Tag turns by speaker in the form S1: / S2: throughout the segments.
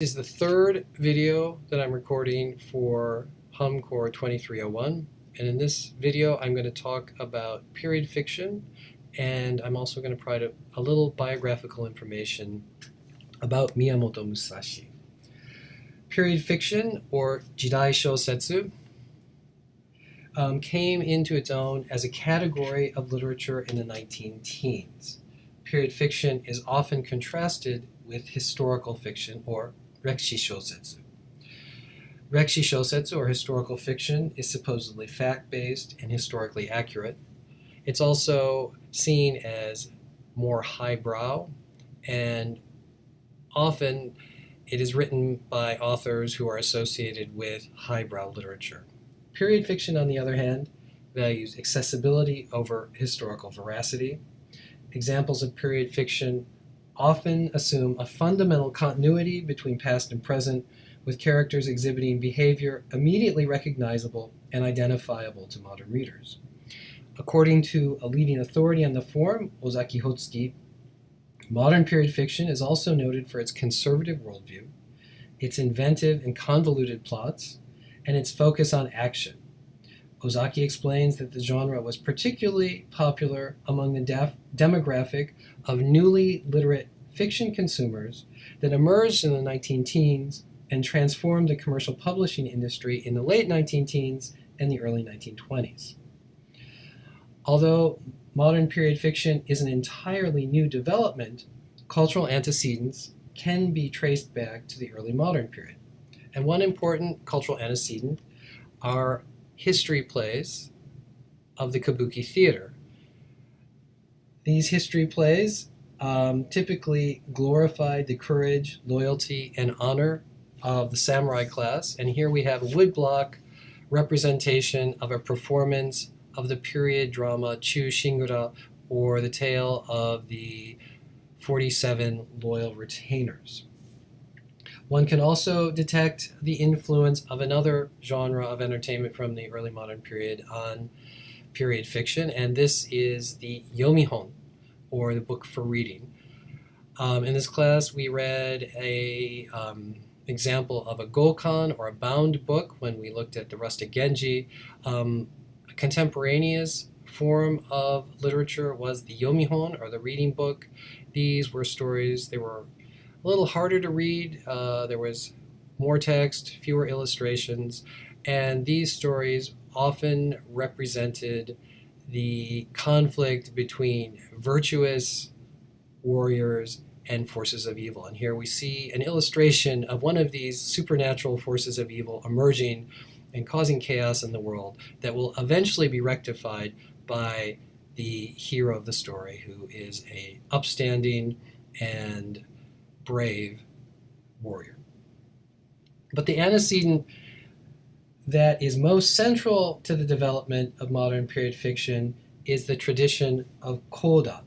S1: This is the third video that I'm recording for HumCore 2301, and in this video I'm going to talk about period fiction, and I'm also going to provide a little biographical information about Miyamoto Musashi. Period fiction, or Jidai Shosetsu, came into its own as a category of literature in the 19 teens. Period fiction is often contrasted with historical fiction, or Rekishi Shosetsu. Rekishi Shosetsu, or historical fiction, is supposedly fact-based and historically accurate. It's also seen as more highbrow, and often it is written by authors who are associated with highbrow literature. Period fiction, on the other hand, values accessibility over historical veracity. Examples of period fiction often assume a fundamental continuity between past and present, with characters exhibiting behavior immediately recognizable and identifiable to modern readers. According to a leading authority on the form, Ozaki Hotsuki, modern period fiction is also noted for its conservative worldview, its inventive and convoluted plots, and its focus on action. Ozaki explains that the genre was particularly popular among the demographic of newly literate fiction consumers that emerged in the 19 teens and transformed the commercial publishing industry in the late 19 teens and the early 1920s. Although modern period fiction is an entirely new development, cultural antecedents can be traced back to the early modern period. And one important cultural antecedent are history plays of the kabuki theater. These history plays typically glorified the courage, loyalty, and honor of the samurai class. And here we have a woodblock representation of a performance of the period drama Chu Shingura, or the tale of the 47 loyal retainers. One can also detect the influence of another genre of entertainment from the early modern period on period fiction, and this is the yomihon, or the book for reading. In this class, we read a example of a gokan, or a bound book, when we looked at the rustic genji. A contemporaneous form of literature was the yomihon, or the reading book. These were stories, they were a little harder to read. There was more text, fewer illustrations, and these stories often represented the conflict between virtuous warriors and forces of evil. And here we see an illustration of one of these supernatural forces of evil emerging and causing chaos in the world that will eventually be rectified by the hero of the story, who is an upstanding and brave warrior. But the antecedent that is most central to the development of modern period fiction is the tradition of kodan.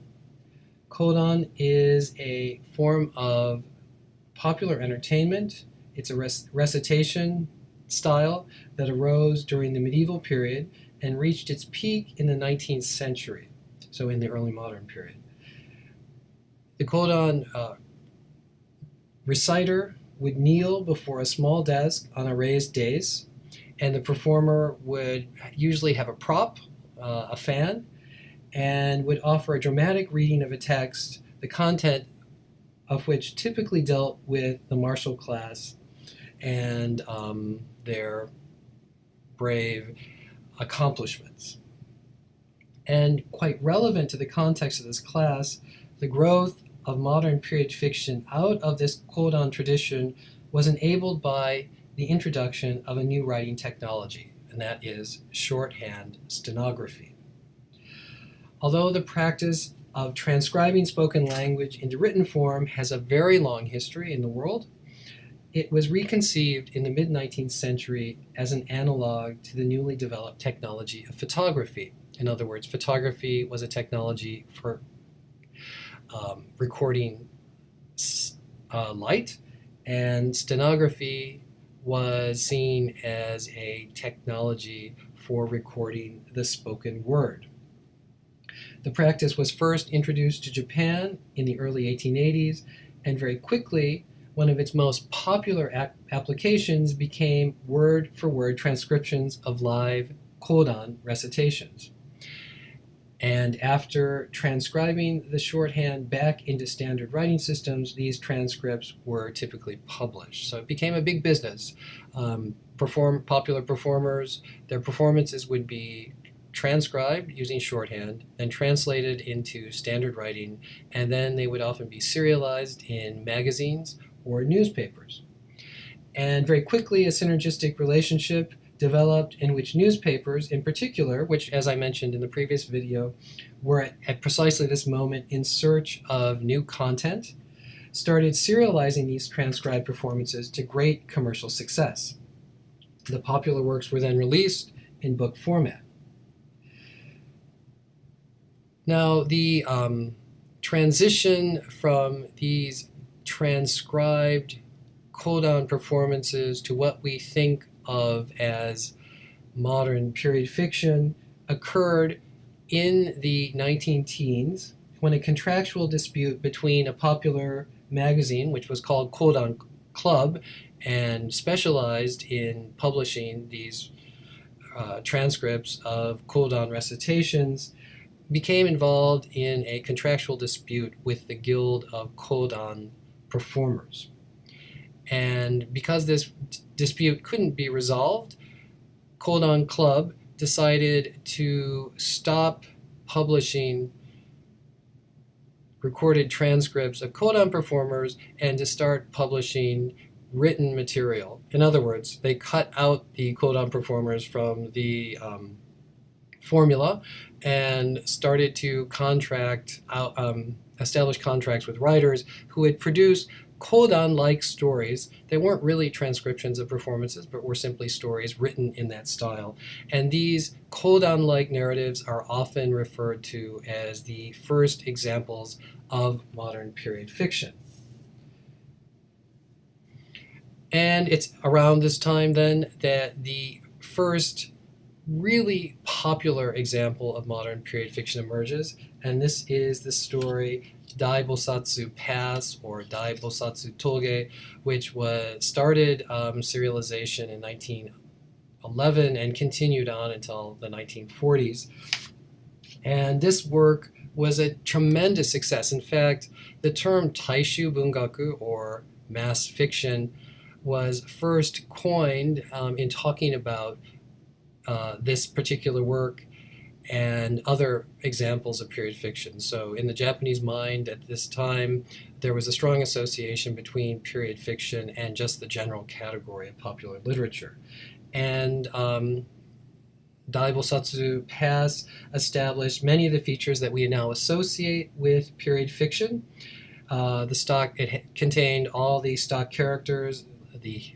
S1: Kodan is a form of popular entertainment. It's a recitation style that arose during the medieval period and reached its peak in the 19th century, so in the early modern period. The kodan reciter would kneel before a small desk on a raised dais, and the performer would usually have a prop, a fan, and would offer a dramatic reading of a text, the content of which typically dealt with the martial class and their brave accomplishments. And quite relevant to the context of this class, the growth of modern period fiction out of this kodan tradition was enabled by the introduction of a new writing technology, and that is shorthand stenography. Although the practice of transcribing spoken language into written form has a very long history in the world, it was reconceived in the mid-19th century as an analog to the newly developed technology of photography. In other words, photography was a technology for recording light, and stenography was seen as a technology for recording the spoken word. The practice was first introduced to Japan in the early 1880s and very quickly one of its most popular applications became word-for-word transcriptions of live kodan recitations. And after transcribing the shorthand back into standard writing systems, these transcripts were typically published. So it became a big business. Popular performers, their performances would be transcribed using shorthand, then translated into standard writing, and then they would often be serialized in magazines or newspapers. And very quickly, a synergistic relationship developed in which newspapers in particular, which as I mentioned in the previous video, were at precisely this moment in search of new content, started serializing these transcribed performances to great commercial success. The popular works were then released in book format. Now, the transition from these transcribed kodan performances to what we think of as modern period fiction occurred in the 19-teens when a contractual dispute between a popular magazine, which was called Kodan Club, and specialized in publishing these transcripts of kodan recitations, became involved in a contractual dispute with the Guild of Kodan Performers. And because this dispute couldn't be resolved, Kodan Club decided to stop publishing recorded transcripts of kodan performers and to start publishing written material. In other words, they cut out the kodan performers from the formula and started to establish contracts with writers who would produce kodan-like stories. They weren't really transcriptions of performances, but were simply stories written in that style. And these kodan-like narratives are often referred to as the first examples of modern period fiction. And it's around this time then that the first really popular example of modern period fiction emerges, and this is the story Dai Bosatsu Pass, or Dai Bosatsu Toge, which was started serialization in 1911 and continued on until the 1940s. And this work was a tremendous success. In fact, the term Taishu Bungaku, or mass fiction, was first coined in talking about this particular work and other examples of period fiction. So in the Japanese mind at this time, there was a strong association between period fiction and just the general category of popular literature. And Dai Bosatsu Pass established many of the features that we now associate with period fiction. It contained all the stock characters,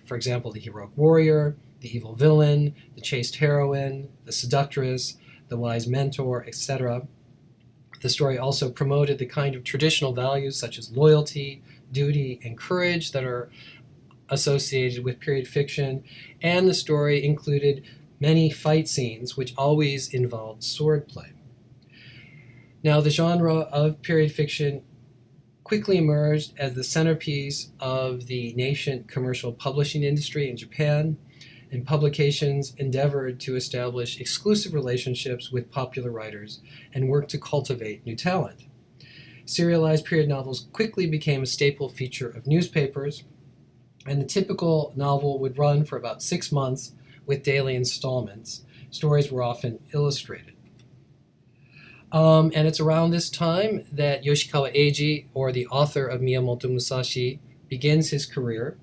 S1: for example, the heroic warrior, the evil villain, the chaste heroine, the seductress, the wise mentor, etc. The story also promoted the kind of traditional values such as loyalty, duty, and courage that are associated with period fiction, and the story included many fight scenes which always involved swordplay. Now, the genre of period fiction quickly emerged as the centerpiece of the nascent commercial publishing industry in Japan, and publications endeavored to establish exclusive relationships with popular writers and work to cultivate new talent. Serialized period novels quickly became a staple feature of newspapers, and the typical novel would run for about 6 months with daily installments. Stories were often illustrated. And it's around this time that Yoshikawa Eiji, or the author of Miyamoto Musashi, begins his career,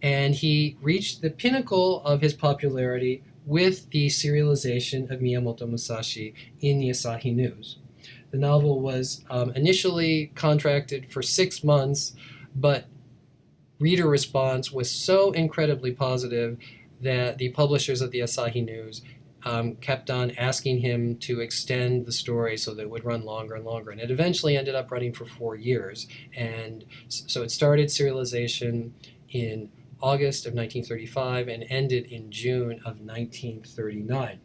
S1: and he reached the pinnacle of his popularity with the serialization of Miyamoto Musashi in the Asahi News. The novel was initially contracted for 6 months, but reader response was so incredibly positive that the publishers of the Asahi News kept on asking him to extend the story so that it would run longer and longer. And it eventually ended up running for 4 years. And so it started serialization in August of 1935 and ended in June of 1939.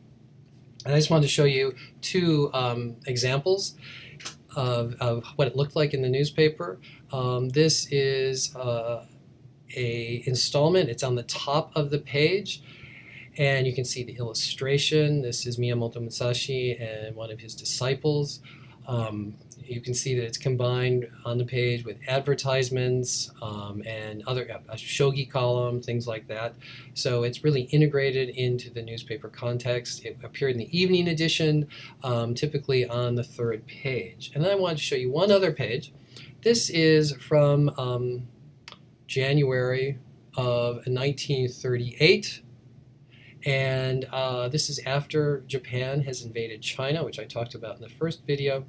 S1: And I just wanted to show you 2 examples of what it looked like in the newspaper. This is a installment. It's on the top of the page, and you can see the illustration. This is Miyamoto Musashi and one of his disciples. You can see that it's combined on the page with advertisements and other a shogi column, things like that. So it's really integrated into the newspaper context. It appeared in the evening edition, typically on the third page. And then I wanted to show you one other page. This is from January of 1938. And this is after Japan has invaded China, which I talked about in the first video.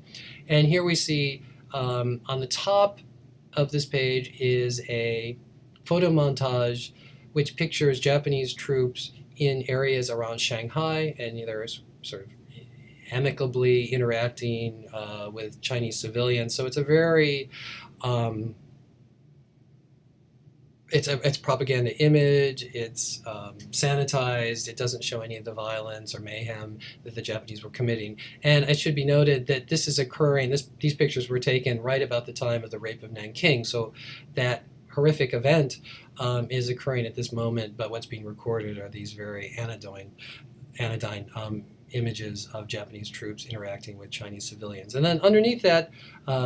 S1: And here we see on the top of this page is a photo montage which pictures Japanese troops in areas around Shanghai, and they're sort of amicably interacting with Chinese civilians. So it's a very it's propaganda image, it's sanitized, it doesn't show any of the violence or mayhem that the Japanese were committing. And it should be noted that this is occurring, these pictures were taken right about the time of the rape of Nanking, so that horrific event is occurring at this moment, but what's being recorded are these very anodyne images of Japanese troops interacting with Chinese civilians. And then underneath that,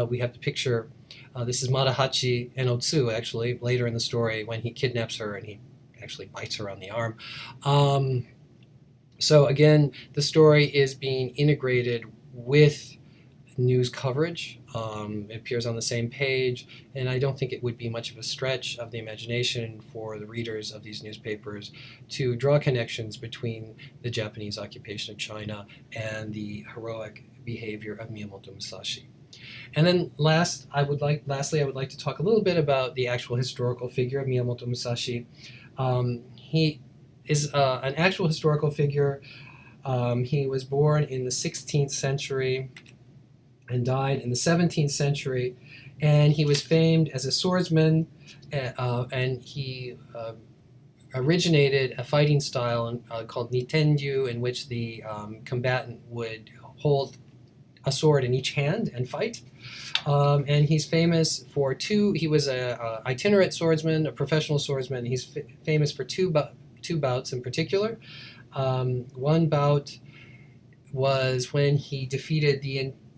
S1: we have the picture. This is Madahachi and Otsu, actually, later in the story when he kidnaps her and he actually bites her on the arm. So again, the story is being integrated with news coverage. It appears on the same page, and I don't think it would be much of a stretch of the imagination for the readers of these newspapers to draw connections between the Japanese occupation of China and the heroic behavior of Miyamoto Musashi. And then lastly, I would like to talk a little bit about the actual historical figure of Miyamoto Musashi. He is an actual historical figure. He was born in the 16th century and died in the 17th century, and he was famed as a swordsman, and he originated a fighting style called Nitenryu, in which the combatant would hold a sword in each hand and fight. And he's famous for he was a itinerant swordsman, a professional swordsman. He's famous for two bouts in particular. One bout was when he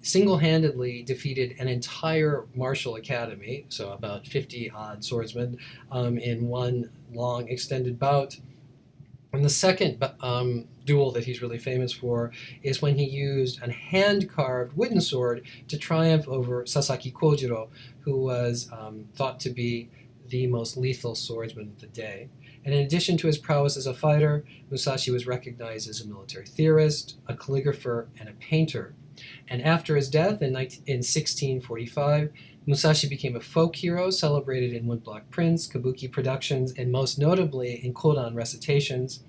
S1: single-handedly defeated an entire martial academy, so about 50-odd swordsmen, in one long extended bout. And the second duel that he's really famous for is when he used a hand-carved wooden sword to triumph over Sasaki Kojiro, who was thought to be the most lethal swordsman of the day. And in addition to his prowess as a fighter, Musashi was recognized as a military theorist, a calligrapher, and a painter. And after his death in 1645, Musashi became a folk hero celebrated in woodblock prints, kabuki productions, and most notably in kodan recitations.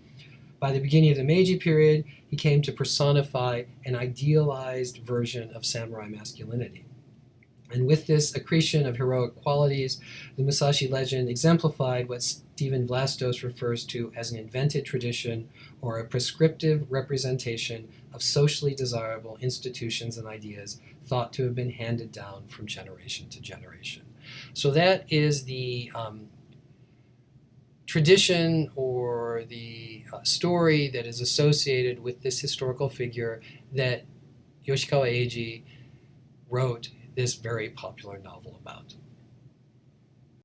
S1: By the beginning of the Meiji period, he came to personify an idealized version of samurai masculinity. And with this accretion of heroic qualities, the Musashi legend exemplified what Stephen Vlastos refers to as an invented tradition or a prescriptive representation of socially desirable institutions and ideas thought to have been handed down from generation to generation. So that is the tradition or the story that is associated with this historical figure that Yoshikawa Eiji wrote this very popular novel about.